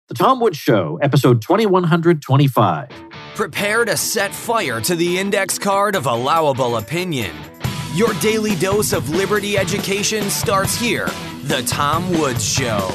The Tom Woods Show, episode 2125. Prepare to set fire to the index card of allowable opinion. Your daily dose of liberty education starts here. The Tom Woods Show.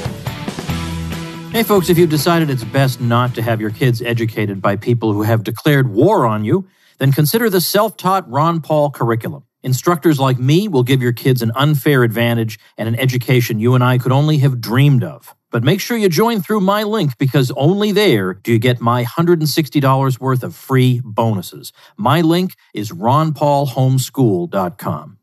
Hey folks, if you've decided it's best not to have your kids educated by people who have declared war on you, then consider the self-taught Ron Paul curriculum. Instructors like me will give your kids an unfair advantage and an education you and I could only have dreamed of. But make sure you join through my link, because only there do you get my $160 worth of free bonuses. My link is ronpaulhomeschool.com.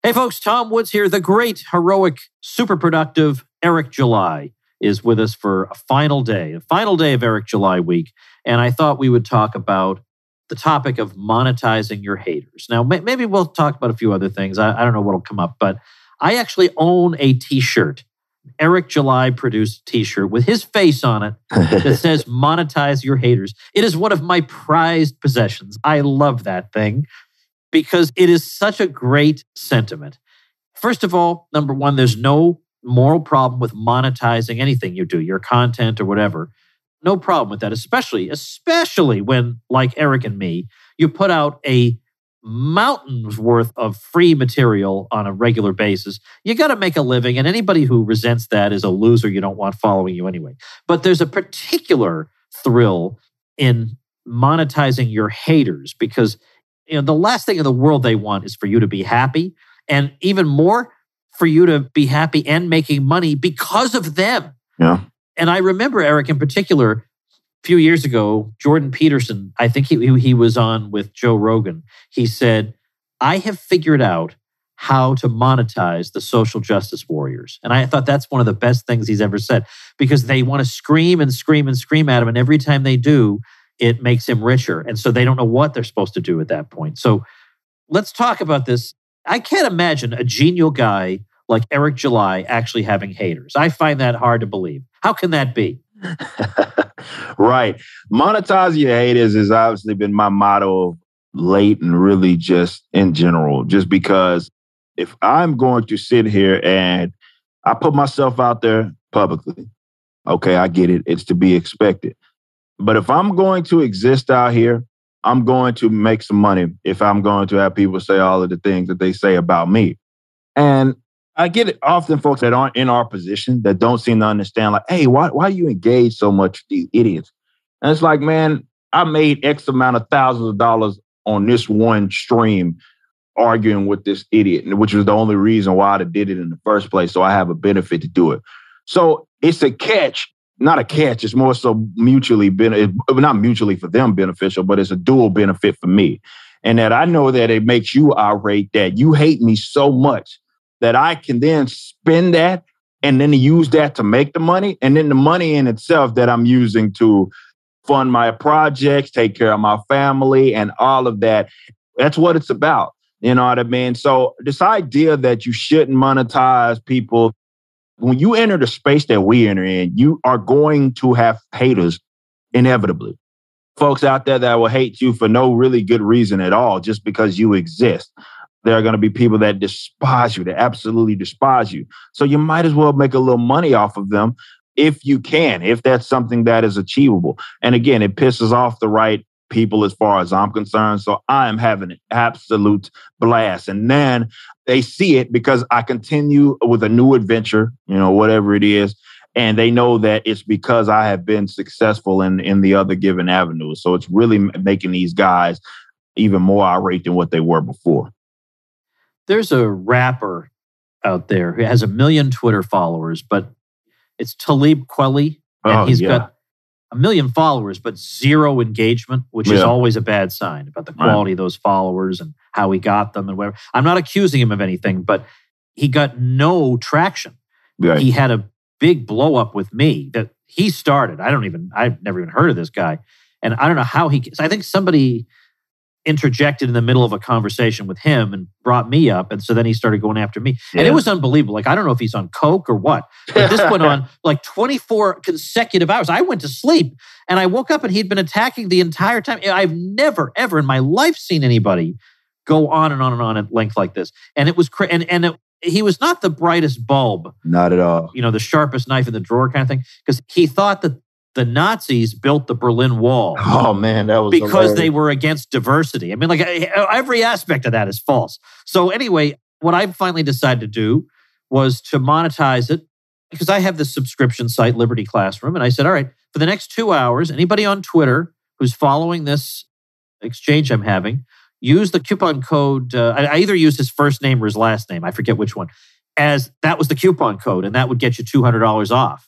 Hey folks, Tom Woods here. The great, heroic, super productive Eric July is with us for a final day of Eric July week. And I thought we would talk about the topic of monetizing your haters. Now, maybe we'll talk about a few other things. I don't know what'll come up, but I actually own a t-shirt. Eric July produced a t-shirt with his face on it that says monetize your haters. It is one of my prized possessions. I love that thing because it is such a great sentiment. First of all, number one, there's no moral problem with monetizing anything you do, your content or whatever. No problem with that, especially when, like Eric and me, you put out a mountains worth of free material on a regular basis. You got to make a living, and anybody who resents that is a loser you don't want following you anyway. But there's a particular thrill in monetizing your haters because the last thing in the world they want is for you to be happy, and even more for you to be happy and making money because of them. Yeah. And I remember, Eric, in particular, a few years ago, Jordan Peterson, I think he was on with Joe Rogan. He said, I have figured out how to monetize the social justice warriors. And I thought that's one of the best things he's ever said, because they want to scream and scream and scream at him. And every time they do, it makes him richer. And so they don't know what they're supposed to do at that point. So let's talk about this. I can't imagine a genial guy like Eric July actually having haters. I find that hard to believe. How can that be? Right. Monetize your haters has obviously been my motto of late and really just in general, just because if I'm going to sit here and I put myself out there publicly, okay, I get it. It's to be expected. But if I'm going to exist out here, I'm going to make some money if I'm going to have people say all of the things that they say about me. And I get it often folks that aren't in our position that don't seem to understand, like, hey, why do you engage so much with these idiots? And it's like, man, I made X amount of thousands of dollars on this one stream arguing with this idiot, which was the only reason why I did it in the first place. So I have a benefit to do it. So it's a catch, not a catch. It's more so mutually, not mutually for them beneficial, but it's a dual benefit for me. And that I know that it makes you irate that you hate me so much that I can then spend that and then use that to make the money. And then the money in itself that I'm using to fund my projects, take care of my family and all of that. That's what it's about. You know what I mean? So this idea that you shouldn't monetize people, when you enter the space that we enter in, you are going to have haters inevitably. Folks out there that will hate you for no really good reason at all, just because you exist. There are going to be people that despise you, that absolutely despise you. So you might as well make a little money off of them if you can, if that's something that is achievable. And again, it pisses off the right people as far as I'm concerned. So I am having an absolute blast. And then they see it because I continue with a new adventure, whatever it is. And they know that it's because I have been successful in the other given avenues. So it's really making these guys even more irate than what they were before. There's a rapper out there who has 1 million Twitter followers, but it's Talib Kweli. And he's got 1 million followers, but 0 engagement, which is always a bad sign about the quality of those followers and how he got them and whatever. I'm not accusing him of anything, but he got no traction. Right. He had a big blow up with me that he started. I've never even heard of this guy. And I don't know how I think somebody interjected in the middle of a conversation with him and brought me up. And so then he started going after me. Yeah. And it was unbelievable. Like, I don't know if he's on coke or what, but this went on like 24 consecutive hours. I went to sleep and I woke up and he'd been attacking the entire time. I've never, ever in my life seen anybody go on and on and on at length like this. And it was he was not the brightest bulb. Not at all. The sharpest knife in the drawer kind of thing, because he thought that the Nazis built the Berlin Wall. Oh, man, that was because hilarious. they were against diversity. I mean, like every aspect of that is false. So anyway, what I finally decided to do was to monetize it, because I have this subscription site, Liberty Classroom. And I said, all right, for the next 2 hours, anybody on Twitter who's following this exchange I'm having, use the coupon code. I either use his first name or his last name. I forget which one. As that was the coupon code, and that would get you $200 off.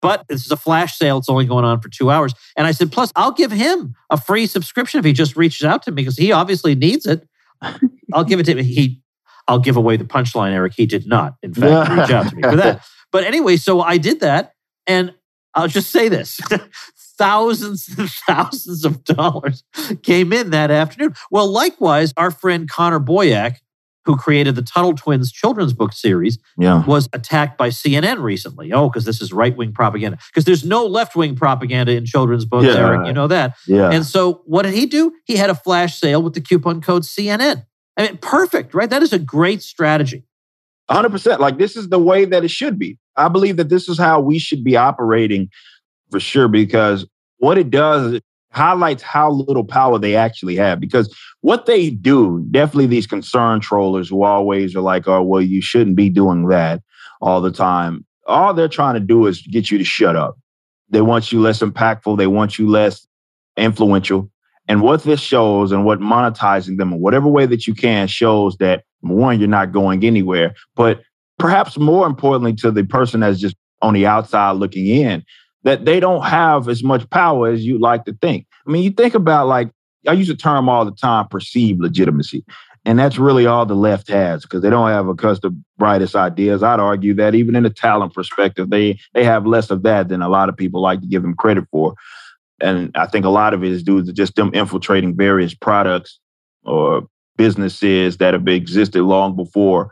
But this is a flash sale. It's only going on for 2 hours. And I said, plus, I'll give him a free subscription if he just reaches out to me, because he obviously needs it. I'll give it to him. I'll give away the punchline, Eric. He did not, in fact, reach out to me for that. But anyway, so I did that. And I'll just say this. Thousands and thousands of dollars came in that afternoon. Well, likewise, our friend Connor Boyack, who created the Tuttle Twins children's book series, was attacked by CNN recently. Oh, because this is right-wing propaganda. Because there's no left-wing propaganda in children's books, Eric. You know that. Yeah. And so what did he do? He had a flash sale with the coupon code CNN. I mean, perfect, right? That is a great strategy. 100%. Like, this is the way that it should be. I believe that this is how we should be operating for sure, because what it does is it highlights how little power they actually have. Because what they do, definitely these concerned trollers who always are like, oh, well, you shouldn't be doing that all the time. All they're trying to do is get you to shut up. They want you less impactful. They want you less influential. And what this shows, and what monetizing them in whatever way that you can, shows that, one, you're not going anywhere. But perhaps more importantly to the person that's just on the outside looking in, that they don't have as much power as you like to think. I mean, you think about, like, I use a term all the time, perceived legitimacy. And that's really all the left has, because they don't have the brightest ideas. I'd argue that even in a talent perspective, they have less of that than a lot of people like to give them credit for. And I think a lot of it is due to just them infiltrating various products or businesses that have existed long before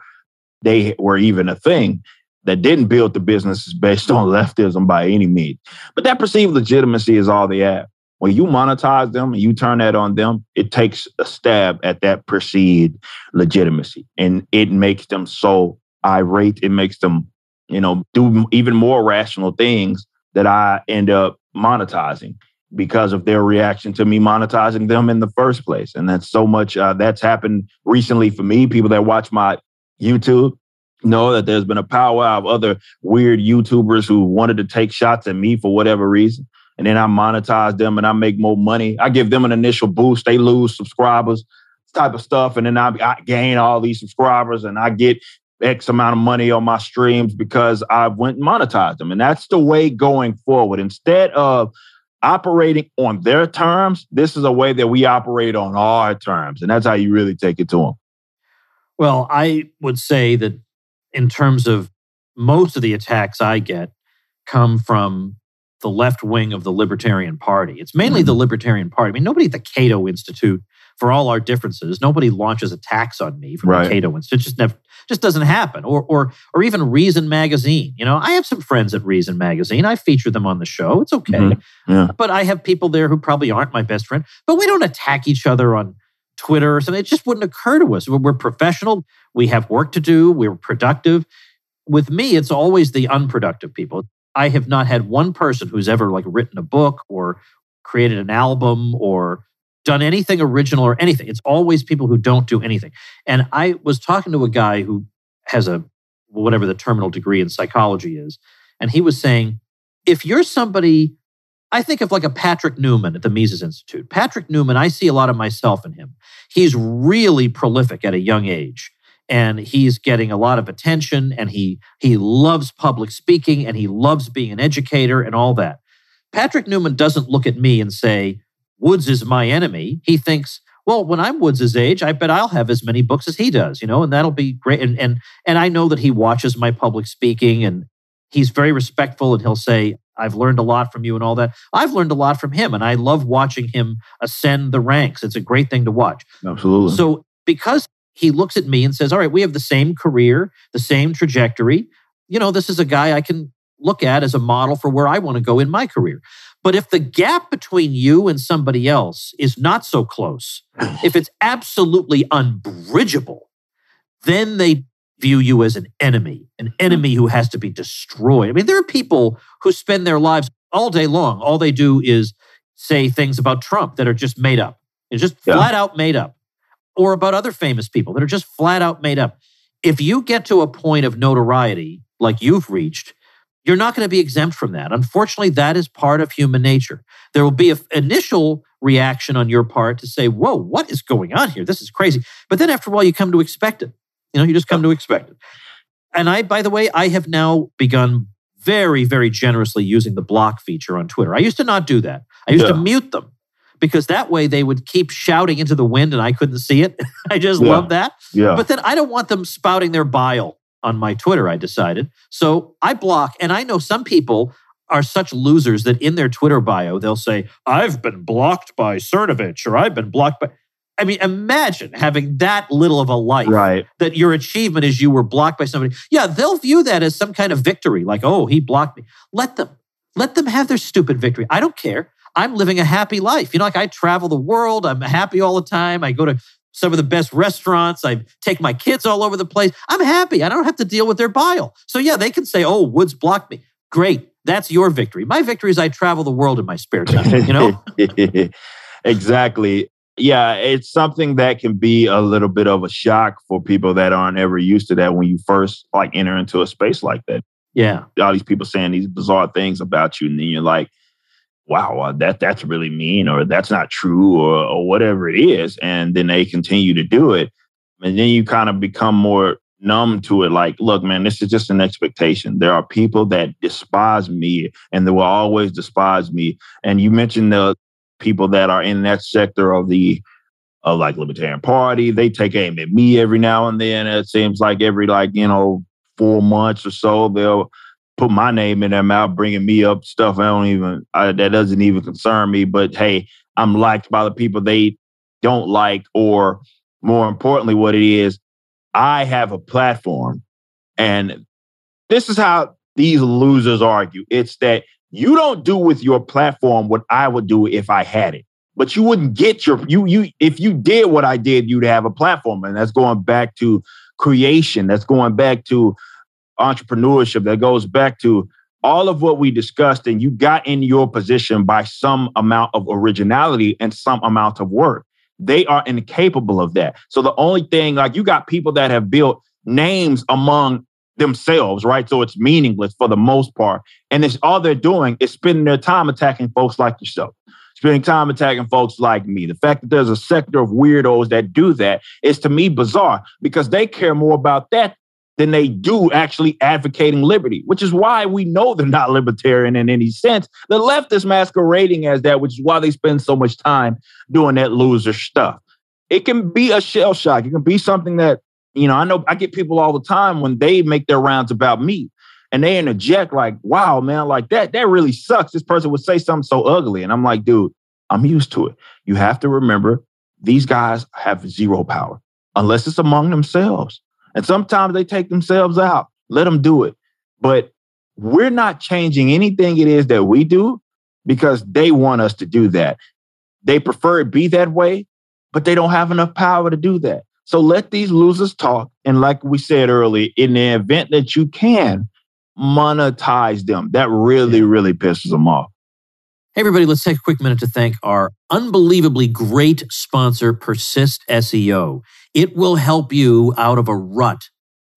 they were even a thing, that didn't build the businesses based on leftism by any means. But that perceived legitimacy is all they have. When you monetize them and you turn that on them, it takes a stab at that perceived legitimacy. And it makes them so irate. It makes them, do even more rational things that I end up monetizing because of their reaction to me monetizing them in the first place. And that's so much, that's happened recently for me. People that watch my YouTube know that there's been a powwow of other weird YouTubers who wanted to take shots at me for whatever reason. And then I monetize them and I make more money. I give them an initial boost. They lose subscribers, type of stuff. And then I gain all these subscribers and I get X amount of money on my streams because I went and monetized them. And that's the way going forward. Instead of operating on their terms, this is a way that we operate on our terms. And that's how you really take it to them. Well, I would say that in terms of most of the attacks I get come from the left wing of the Libertarian Party. It's mainly the Libertarian Party. I mean, nobody at the Cato Institute, for all our differences, nobody launches attacks on me from the Cato Institute. It just doesn't happen. Or even Reason Magazine. I have some friends at Reason Magazine. I feature them on the show. It's okay. Mm-hmm. Yeah. But I have people there who probably aren't my best friend. But we don't attack each other on Twitter or something. It just wouldn't occur to us. We're professional. We have work to do. We're productive. With me, it's always the unproductive people. I have not had one person who's ever written a book or created an album or done anything original or anything. It's always people who don't do anything. And I was talking to a guy who has whatever the terminal degree in psychology is. And he was saying, if you're somebody, I think of a Patrick Newman at the Mises Institute. Patrick Newman, I see a lot of myself in him. He's really prolific at a young age. And he's getting a lot of attention, and he loves public speaking, and he loves being an educator and all that. Patrick Newman doesn't look at me and say, Woods is my enemy. He thinks, well, when I'm Woods' age, I bet I'll have as many books as he does, and that'll be great. And I know that he watches my public speaking, and he's very respectful, and he'll say, I've learned a lot from you and all that. I've learned a lot from him, and I love watching him ascend the ranks. It's a great thing to watch. Absolutely. So because he looks at me and says, all right, we have the same career, the same trajectory. This is a guy I can look at as a model for where I want to go in my career. But if the gap between you and somebody else is not so close, if it's absolutely unbridgeable, then they view you as an enemy who has to be destroyed. I mean, there are people who spend their lives all day long. All they do is say things about Trump that are just made up. It's just flat out made up. Or about other famous people that are just flat out made up. If you get to a point of notoriety like you've reached, you're not going to be exempt from that. Unfortunately, that is part of human nature. There will be an initial reaction on your part to say, whoa, what is going on here? This is crazy. But then after a while, you come to expect it. You just come to expect it. And by the way, I have now begun very, very generously using the block feature on Twitter. I used to not do that. I used to mute them because that way they would keep shouting into the wind and I couldn't see it. I just love that. Yeah. But then I don't want them spouting their bile on my Twitter, I decided. So I block, and I know some people are such losers that in their Twitter bio, they'll say, I've been blocked by Cernovich, or I've been blocked by... I mean, imagine having that little of a life, that your achievement is you were blocked by somebody. Yeah, they'll view that as some kind of victory, like, oh, he blocked me. Let them have their stupid victory. I don't care. I'm living a happy life. Like I travel the world. I'm happy all the time. I go to some of the best restaurants. I take my kids all over the place. I'm happy. I don't have to deal with their bile. So yeah, they can say, oh, Woods blocked me. Great. That's your victory. My victory is I travel the world in my spare time, Exactly. Yeah, it's something that can be a little bit of a shock for people that aren't ever used to that when you first enter into a space like that. Yeah. All these people saying these bizarre things about you, and then you're like, wow, that's really mean, or that's not true, or whatever it is. And then they continue to do it. And then you kind of become more numb to it. Like, look, man, this is just an expectation. There are people that despise me and they will always despise me. And you mentioned the people that are in that sector of the Libertarian Party. They take aim at me every now and then. It seems like every 4 months or so, they'll put my name in their mouth, bringing me up stuff that doesn't even concern me. But hey, I'm liked by the people they don't like, or more importantly, what it is, I have a platform. And this is how these losers argue. It's that you don't do with your platform what I would do if I had it. But you wouldn't get if you did what I did, you'd have a platform. And that's going back to creation. That's going back to entrepreneurship. That goes back to all of what we discussed. And you got in your position by some amount of originality and some amount of work. They are incapable of that. So the only thing, you got people that have built names among themselves, right? So it's meaningless for the most part. And it's all they're doing is spending their time attacking folks like yourself, spending time attacking folks like me. The fact that there's a sector of weirdos that do that is, to me, bizarre, because they care more about that than they do actually advocating liberty, which is why we know they're not libertarian in any sense. The left is masquerading as that, which is why they spend so much time doing that loser stuff. It can be a shell shock. It can be something that, I know I get people all the time when they make their rounds about me and they interject like, wow, man, that really sucks. This person would say something so ugly. And I'm like, dude, I'm used to it. You have to remember, these guys have zero power unless it's among themselves. And sometimes they take themselves out. Let them do it. But we're not changing anything it is that we do because they want us to do that. They prefer it be that way, but they don't have enough power to do that. So let these losers talk. And like we said earlier, in the event that you can, monetize them. That really, really pisses them off. Hey, everybody, let's take a quick minute to thank our unbelievably great sponsor, Persist SEO. It will help you out of a rut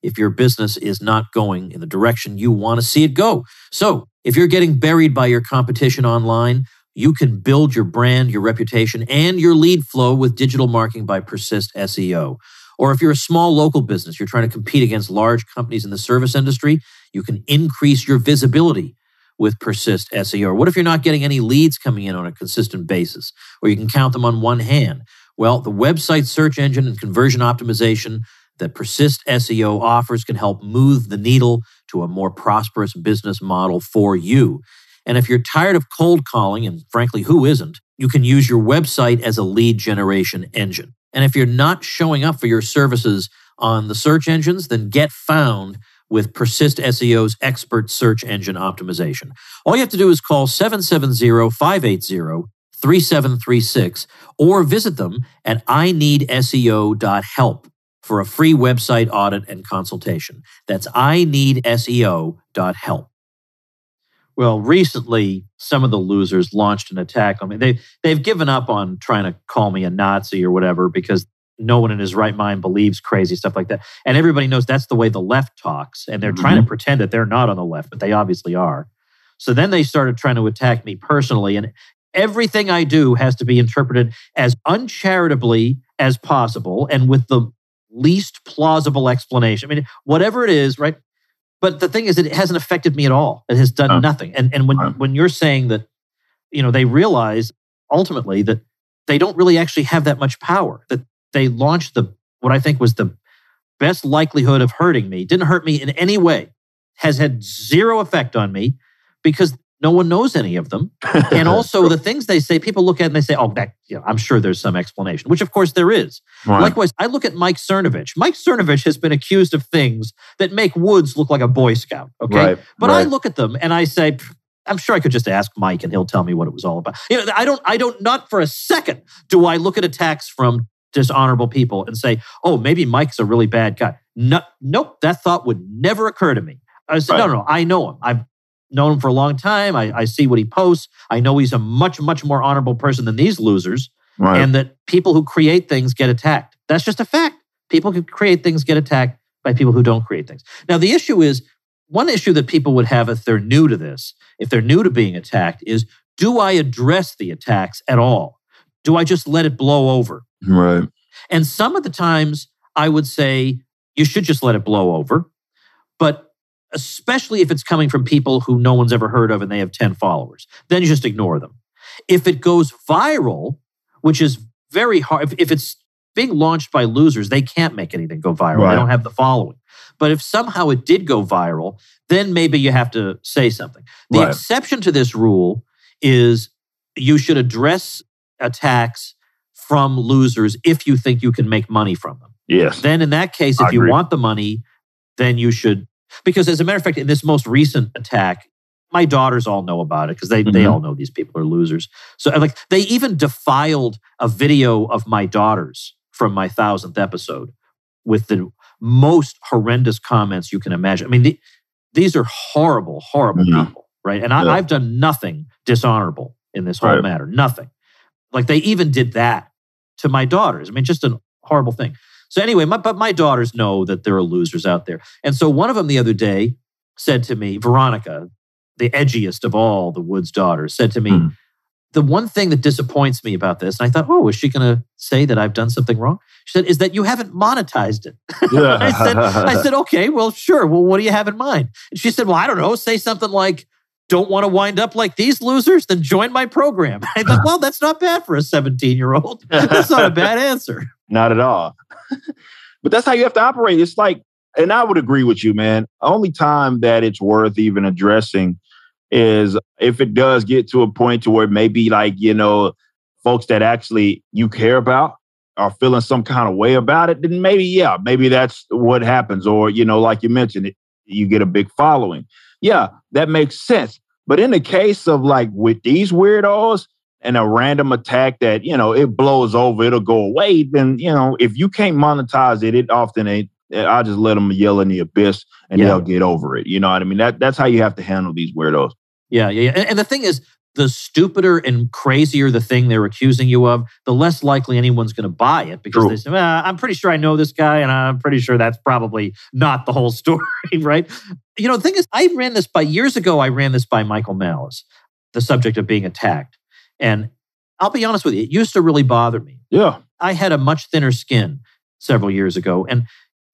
if your business is not going in the direction you want to see it go. So if you're getting buried by your competition online, you can build your brand, your reputation, and your lead flow with digital marketing by Persist SEO. Or if you're a small local business, you're trying to compete against large companies in the service industry, you can increase your visibility with Persist SEO. Or what if you're not getting any leads coming in on a consistent basis, or you can count them on one hand? Well, the website search engine and conversion optimization that Persist SEO offers can help move the needle to a more prosperous business model for you. And if you're tired of cold calling, and frankly, who isn't, you can use your website as a lead generation engine. And if you're not showing up for your services on the search engines, then get found with Persist SEO's expert search engine optimization. All you have to do is call 770-580-3736 or visit them at ineedseo.help for a free website audit and consultation. That's ineedseo.help. Well, recently, some of the losers launched an attack on me. They've given up on trying to call me a Nazi or whatever because no one in his right mind believes crazy stuff like that. And everybody knows that's the way the left talks. And they're trying to pretend that they're not on the left, but they obviously are. So then they started trying to attack me personally. And everything I do has to be interpreted as uncharitably as possible and with the least plausible explanation. I mean, whatever it is, right? But the thing is, it hasn't affected me at all. It has done nothing. And when you're saying that, they realize ultimately that they don't really actually have that much power, that they launched what I think was the best likelihood of hurting me, didn't hurt me in any way, has had zero effect on me because no one knows any of them. And also the things they say, people look at and they say, I'm sure there's some explanation, which of course there is. Right. Likewise, I look at Mike Cernovich. Mike Cernovich has been accused of things that make Woods look like a Boy Scout. Okay. Right. But I look at them and I say, I'm sure I could just ask Mike and he'll tell me what it was all about. I don't, not for a second do I look at attacks from dishonorable people and say, oh, maybe Mike's a really bad guy. No, nope, that thought would never occur to me. I said, no, I know him. I've known him for a long time. I see what he posts. I know he's a much, much more honorable person than these losers. Right. And that people who create things get attacked. That's just a fact. People who create things get attacked by people who don't create things. Now, the issue is, one issue that people would have if they're new to this, if they're new to being attacked, is, do I address the attacks at all? Do I just let it blow over? Right. And some of the times I would say you should just let it blow over, but especially if it's coming from people who no one's ever heard of and they have 10 followers, then you just ignore them. If it goes viral, which is very hard, if it's being launched by losers, they can't make anything go viral. Right. They don't have the following. But if somehow it did go viral, then maybe you have to say something. The exception to this rule is you should address attacks from losers if you think you can make money from them. Yes. Then in that case, if you want the money, then you should, because as a matter of fact, in this most recent attack, my daughters all know about it because they all know these people are losers. So they even defiled a video of my daughters from my 1000th episode with the most horrendous comments you can imagine. I mean, these are horrible, horrible people, right? And I've done nothing dishonorable in this whole matter. Nothing. They even did that to my daughters. I mean, just a horrible thing. So anyway, but my daughters know that there are losers out there. And so one of them the other day said to me, Veronica, the edgiest of all the Woods daughters, said to me, the one thing that disappoints me about this, and I thought, is she going to say that I've done something wrong? She said, is that you haven't monetized it. I said, okay, well, sure. Well, what do you have in mind? And she said, well, I don't know. Say something like, don't want to wind up like these losers? Then join my program. I thought, well, that's not bad for a 17-year-old. That's not a bad answer. Not at all. But that's how you have to operate. It's like, and I would agree with you, man. Only time that it's worth even addressing is if it does get to a point to where maybe folks that actually you care about are feeling some kind of way about it, then maybe that's what happens. Or, like you mentioned, you get a big following. Yeah, that makes sense. But in the case of with these weirdos and a random attack that, it blows over, it'll go away, then, if you can't monetize it, it often ain't. I'll just let them yell in the abyss and they'll get over it. You know what I mean? That's how you have to handle these weirdos. Yeah. And the thing is, the stupider and crazier the thing they're accusing you of, the less likely anyone's going to buy it because they say, I'm pretty sure I know this guy and I'm pretty sure that's probably not the whole story, right? The thing is, years ago, I ran this by Michael Malice, the subject of being attacked. And I'll be honest with you, it used to really bother me. Yeah. I had a much thinner skin several years ago. And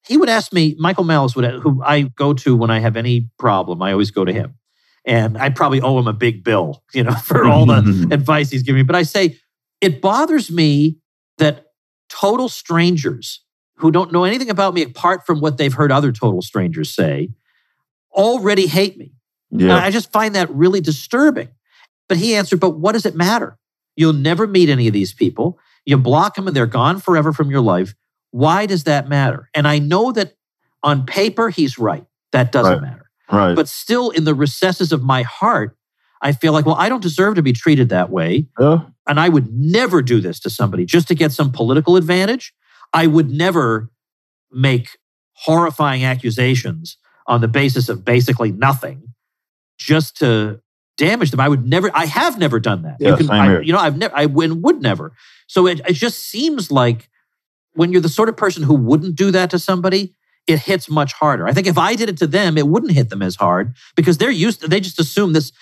he would ask me, Michael Malice, who I go to when I have any problem, I always go to him. And I probably owe him a big bill, for all the advice he's giving me. But I say, it bothers me that total strangers who don't know anything about me apart from what they've heard other total strangers say already hate me. Yeah. And I just find that really disturbing. But he answered, but what does it matter? You'll never meet any of these people. You block them and they're gone forever from your life. Why does that matter? And I know that on paper, he's right. That doesn't matter. Right. But still, in the recesses of my heart, I feel like, well, I don't deserve to be treated that way. And I would never do this to somebody just to get some political advantage. I would never make horrifying accusations on the basis of basically nothing just to damage them. I have never done that. Yeah, same here. I would never. So it just seems like when you're the sort of person who wouldn't do that to somebody, it hits much harder. I think if I did it to them, it wouldn't hit them as hard because they just assume this,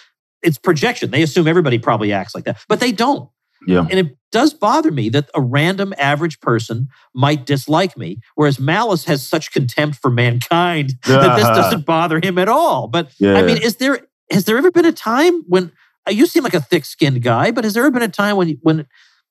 it's projection. They assume everybody probably acts like that, but they don't. Yeah. And it does bother me that a random average person might dislike me, whereas Malice has such contempt for mankind that this doesn't bother him at all. But I mean, has there ever been a time when, you seem like a thick-skinned guy, but has there ever been a time when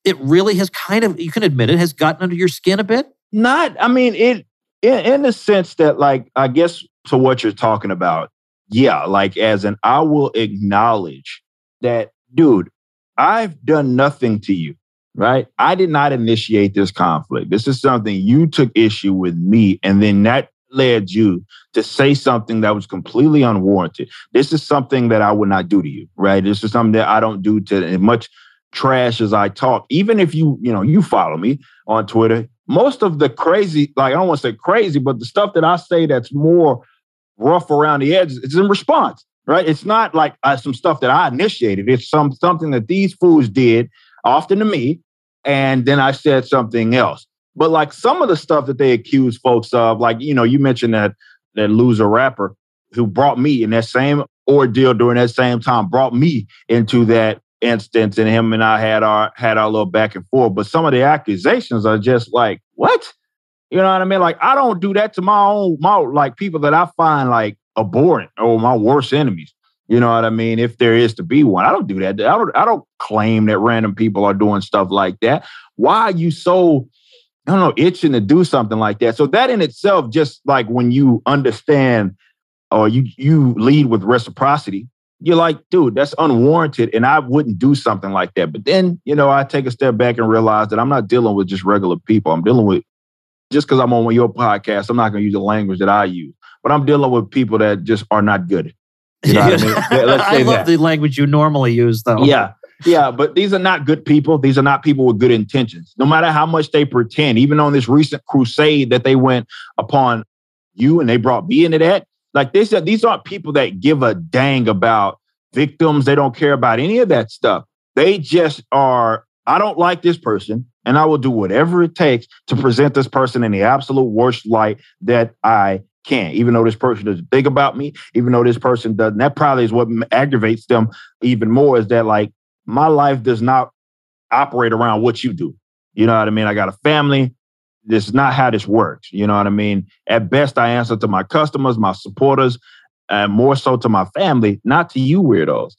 it really has kind of, you can admit it, has gotten under your skin a bit? In the sense that, like, I guess to what you're talking about, yeah, like I will acknowledge that, dude, I've done nothing to you, right? I did not initiate this conflict. This is something you took issue with me, and then that led you to say something that was completely unwarranted. This is something that I would not do to you, right? This is something that I don't do to as much trash as I talk. Even if you follow me on Twitter, most of the crazy, like, I don't want to say crazy, but the stuff that I say that's more rough around the edges, it's in response, right? It's not like some stuff that I initiated. It's something that these fools did, often to me, and then I said something else. But like some of the stuff that they accuse folks of, like, you mentioned that loser rapper who brought me in that same ordeal during that same time, brought me into that instance, and him and I had our little back and forth. But some of the accusations are just like, what? You know what I mean? Like, I don't do that to my like people that I find like abhorrent or my worst enemies. You know what I mean? If there is to be one, I don't do that. I don't claim that random people are doing stuff like that. Why are you so, I don't know, itching to do something like that? So that in itself, just like when you understand or you lead with reciprocity, you're like, dude, that's unwarranted, and I wouldn't do something like that. But then, I take a step back and realize that I'm not dealing with just regular people. I'm dealing with, just because I'm on your podcast, I'm not going to use the language that I use, but I'm dealing with people that just are not good. You know what I mean? Let's say I love the language you normally use, though. Yeah, but these are not good people. These are not people with good intentions. No matter how much they pretend, even on this recent crusade that they went upon you and they brought me into that, like these aren't people that give a dang about victims. They don't care about any of that stuff. They just are, I don't like this person, and I will do whatever it takes to present this person in the absolute worst light that I can, even though this person doesn't think about me, even though this person doesn't. That probably is what aggravates them even more, is that, like, my life does not operate around what you do. You know what I mean? I got a family. This is not how this works. You know what I mean? At best, I answer to my customers, my supporters, and more so to my family, not to you weirdos.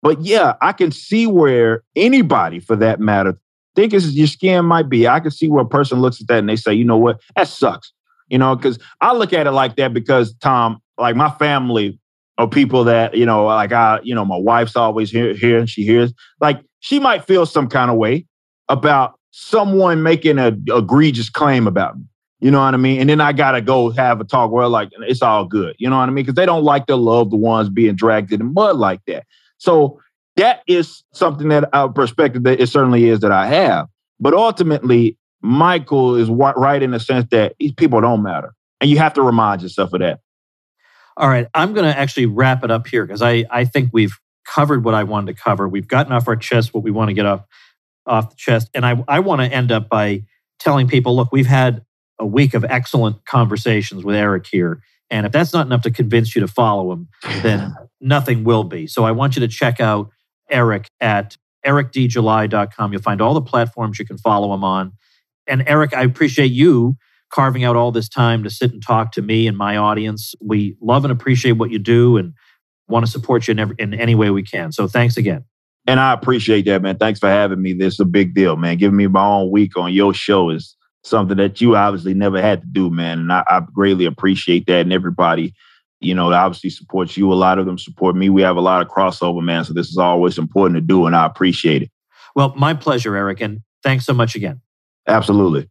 But yeah, I can see where anybody, for that matter, think your skin might be. I can see where a person looks at that and they say, you know what, that sucks. Because I look at it like that because, Tom, like, my family are people that, like my wife's always here and she hears, like, she might feel some kind of way about someone making an egregious claim about me. You know what I mean? And then I got to go have a talk where, like, it's all good. You know what I mean? Because they don't like their loved ones being dragged in the mud like that. So that is something that our perspective that it certainly is that I have. But ultimately, Michael is right in the sense that these people don't matter. And you have to remind yourself of that. All right. I'm going to actually wrap it up here because I think we've covered what I wanted to cover. We've gotten off our chest what we want to get off the chest. And I want to end up by telling people, look, we've had a week of excellent conversations with Eric here. And if that's not enough to convince you to follow him, then nothing will be. So I want you to check out Eric at ericdjuly.com. You'll find all the platforms you can follow him on. And Eric, I appreciate you carving out all this time to sit and talk to me and my audience. We love and appreciate what you do and want to support you in any way we can. So thanks again. And I appreciate that, man. Thanks for having me. This is a big deal, man. Giving me my own week on your show is something that you obviously never had to do, man. And I greatly appreciate that. And everybody, obviously supports you. A lot of them support me. We have a lot of crossover, man. So this is always important to do, and I appreciate it. Well, my pleasure, Eric. And thanks so much again. Absolutely.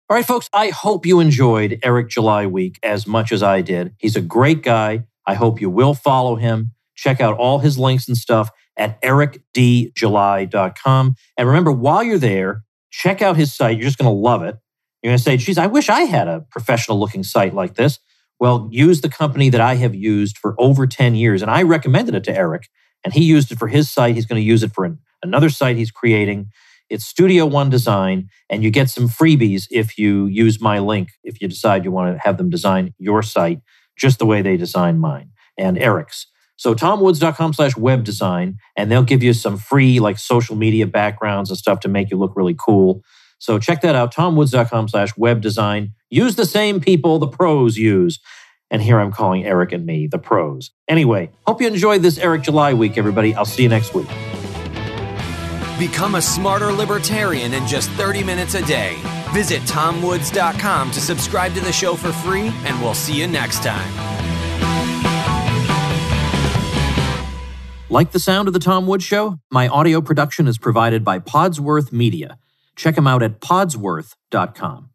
All right, folks, I hope you enjoyed Eric July week as much as I did. He's a great guy. I hope you will follow him. Check out all his links and stuff at ericdjuly.com. And remember, while you're there, check out his site. You're just going to love it. You're going to say, geez, I wish I had a professional looking site like this. Well, use the company that I have used for over 10 years. And I recommended it to Eric, and he used it for his site. He's going to use it for another site he's creating. It's Studio One Design, and you get some freebies if you use my link, if you decide you want to have them design your site just the way they designed mine and Eric's. So tomwoods.com/webdesign, and they'll give you some free like social media backgrounds and stuff to make you look really cool. So check that out, tomwoods.com/webdesign. Use the same people the pros use. And here I'm calling Eric and me the pros. Anyway, hope you enjoyed this Eric July week, everybody. I'll see you next week. Become a smarter libertarian in just 30 minutes a day. Visit tomwoods.com to subscribe to the show for free, and we'll see you next time. Like the sound of The Tom Woods Show? My audio production is provided by Podsworth Media. Check them out at podsworth.com.